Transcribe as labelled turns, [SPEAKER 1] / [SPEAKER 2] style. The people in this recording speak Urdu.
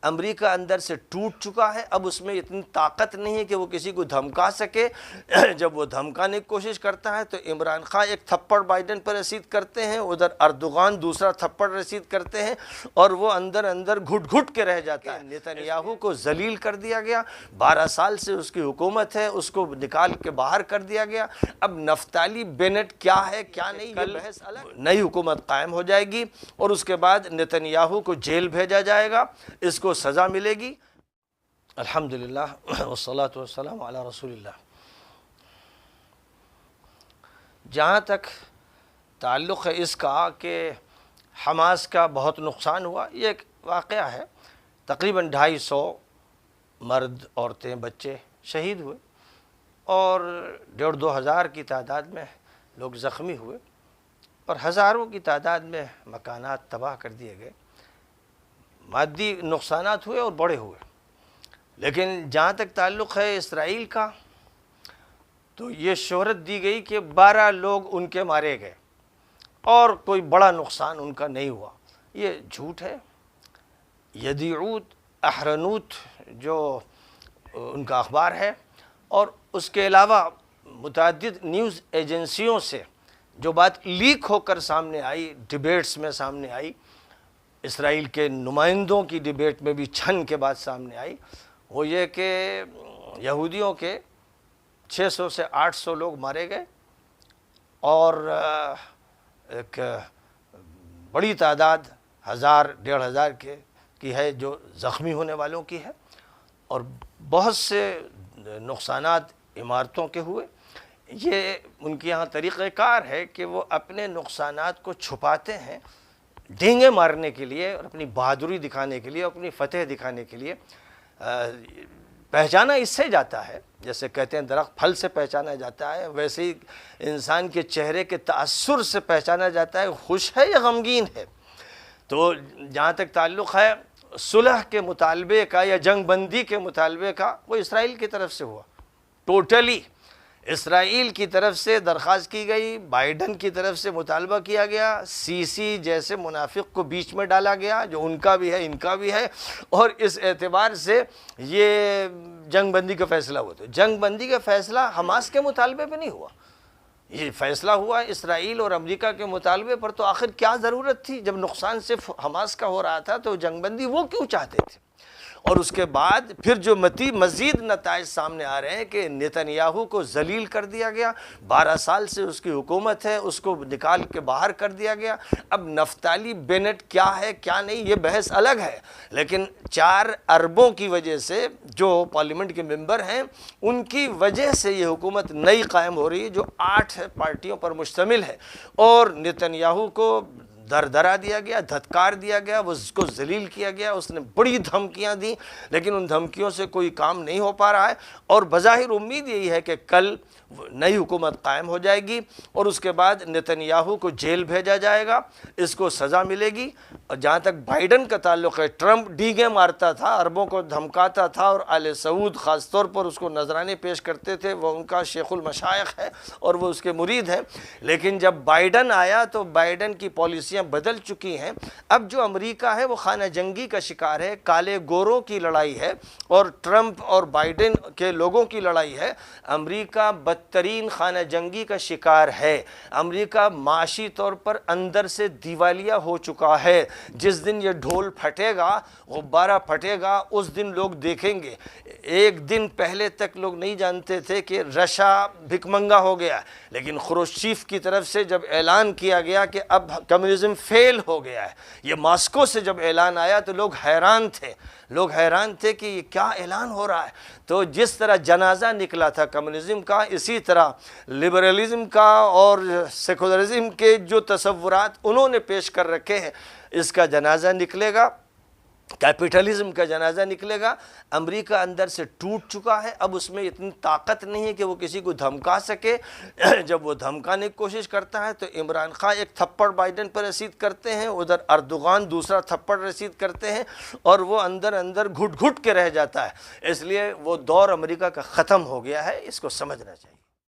[SPEAKER 1] امریکہ اندر سے ٹوٹ چکا ہے، اب اس میں اتنی طاقت نہیں ہے کہ وہ کسی کو دھمکا سکے۔ جب وہ دھمکانے کی کوشش کرتا ہے تو عمران خان ایک تھپڑ بائیڈن پر رسید کرتے ہیں، ادھر اردوغان دوسرا تھپڑ رسید کرتے ہیں، اور وہ اندر اندر گھٹ گھٹ کے رہ جاتا ہے۔ نتنیاہو کو ذلیل کر دیا گیا، 12 سال سے اس کی حکومت ہے، اس کو نکال کے باہر کر دیا گیا۔ اب نفتالی بینٹ کیا ہے کیا نہیں، یہ بحث الگ۔ نئی حکومت قائم ہو جائے گی اور اس کے بعد نتنیاہو کو جیل بھیجا جائے گا، اس کو سزا ملے گی۔ الحمدللہ والصلاة والسلام علی رسول اللہ۔ جہاں تک تعلق ہے اس کا کہ حماس کا بہت نقصان ہوا، یہ ایک واقعہ ہے۔ تقریباً 250 مرد، عورتیں، بچے شہید ہوئے اور 1,500-2 ہزار کی تعداد میں لوگ زخمی ہوئے، اور ہزاروں کی تعداد میں مکانات تباہ کر دیے گئے، مادی نقصانات ہوئے اور بڑے ہوئے۔ لیکن جہاں تک تعلق ہے اسرائیل کا، تو یہ شہرت دی گئی کہ 12 لوگ ان کے مارے گئے اور کوئی بڑا نقصان ان کا نہیں ہوا۔ یہ جھوٹ ہے۔ یدیعوت احرنوت جو ان کا اخبار ہے، اور اس کے علاوہ متعدد نیوز ایجنسیوں سے جو بات لیک ہو کر سامنے آئی، ڈیبیٹس میں سامنے آئی، اسرائیل کے نمائندوں کی ڈیبیٹ میں بھی چھن کے بعد سامنے آئی، وہ یہ کہ یہودیوں کے 600 سے 800 لوگ مارے گئے اور ایک بڑی تعداد 1000-1500 کی ہے جو زخمی ہونے والوں کی ہے، اور بہت سے نقصانات عمارتوں کے ہوئے۔ یہ ان کے یہاں طریقہ کار ہے کہ وہ اپنے نقصانات کو چھپاتے ہیں ڈینگے مارنے کے لیے اور اپنی بہادری دکھانے کے لیے، اپنی فتح دکھانے کے لیے۔ پہچانا اس سے جاتا ہے، جیسے کہتے ہیں درخت پھل سے پہچانا جاتا ہے، ویسے ہی انسان کے چہرے کے تأثر سے پہچانا جاتا ہے خوش ہے یا غمگین ہے۔ تو جہاں تک تعلق ہے صلح کے مطالبے کا یا جنگ بندی کے مطالبے کا، وہ اسرائیل کی طرف سے ہوا، ٹوٹلی اسرائیل کی طرف سے درخواست کی گئی، بائیڈن کی طرف سے مطالبہ کیا گیا، سی جیسے منافق کو بیچ میں ڈالا گیا جو ان کا بھی ہے ان کا بھی ہے، اور اس اعتبار سے یہ جنگ بندی کا فیصلہ ہوا۔ تو جنگ بندی کا فیصلہ حماس کے مطالبے پہ نہیں ہوا، یہ فیصلہ ہوا اسرائیل اور امریکہ کے مطالبے پر۔ تو آخر کیا ضرورت تھی جب نقصان صرف حماس کا ہو رہا تھا، تو جنگ بندی وہ کیوں چاہتے تھے؟ اور اس کے بعد پھر جو مزید نتائج سامنے آ رہے ہیں کہ نتنیاہو کو ذلیل کر دیا گیا، 12 سال سے اس کی حکومت ہے، اس کو نکال کے باہر کر دیا گیا۔ اب نفتالی بینٹ کیا ہے کیا نہیں، یہ بحث الگ ہے، لیکن 4 اربوں کی وجہ سے جو پارلیمنٹ کے ممبر ہیں ان کی وجہ سے یہ حکومت نئی قائم ہو رہی ہے جو 8 پارٹیوں پر مشتمل ہے، اور نتنیاہو کو دردرا دیا گیا، دھتکار دیا گیا، اس کو ذلیل کیا گیا، اس نے بڑی دھمکیاں دیں، لیکن ان دھمکیوں سے کوئی کام نہیں ہو پا رہا ہے، اور بظاہر امید یہی ہے کہ کل نئی حکومت قائم ہو جائے گی اور اس کے بعد نتنیاہو کو جیل بھیجا جائے گا، اس کو سزا ملے گی۔ اور جہاں تک بائیڈن کا تعلق ہے، ٹرمپ ڈیگیں مارتا تھا، عربوں کو دھمکاتا تھا، اور آل سعود خاص طور پر اس کو نذرانے پیش کرتے تھے، وہ ان کا شیخ المشائخ ہے اور وہ اس کے مرید ہیں۔ لیکن جب بائیڈن آیا تو بائیڈن کی پالیسیاں بدل چکی ہیں۔ اب جو امریکہ ہے وہ خانہ جنگی کا شکار ہے، کالے گوروں کی لڑائی ہے، اور ٹرمپ اور بائیڈن کے لوگوں کی لڑائی ہے۔ امریکہ بدترین خانہ جنگی کا شکار ہے۔ امریکہ معاشی طور پر اندر سے دیوالیہ ہو چکا ہے۔ جس دن یہ ڈھول پھٹے گا، غبارہ پھٹے گا، اس دن لوگ دیکھیں گے۔ ایک دن پہلے تک لوگ نہیں جانتے تھے کہ رشا بھک منگا ہو گیا، لیکن خروشچیف کی طرف سے جب اعلان کیا گیا کہ اب کمیونزم فیل ہو گیا ہے، یہ ماسکو سے جب اعلان آیا تو لوگ حیران تھے کہ یہ کیا اعلان ہو رہا ہے۔ تو جس طرح جنازہ نکلا تھا کمیونزم کا، اسی طرح لبرلزم کا اور سیکولرزم کے جو تصورات انہوں نے پیش کر رکھے ہیں، اس کا جنازہ نکلے گا، کیپٹلزم کا جنازہ نکلے گا۔ امریکہ اندر سے ٹوٹ چکا ہے، اب اس میں اتنی طاقت نہیں ہے کہ وہ کسی کو دھمکا سکے۔ جب وہ دھمکانے کی کوشش کرتا ہے تو عمران خان ایک تھپڑ بائیڈن پر رسید کرتے ہیں، ادھر اردوغان دوسرا تھپڑ رسید کرتے ہیں، اور وہ اندر اندر گھٹ گھٹ کے رہ جاتا ہے۔ اس لیے وہ دور امریکہ کا ختم ہو گیا ہے، اس کو سمجھنا چاہیے۔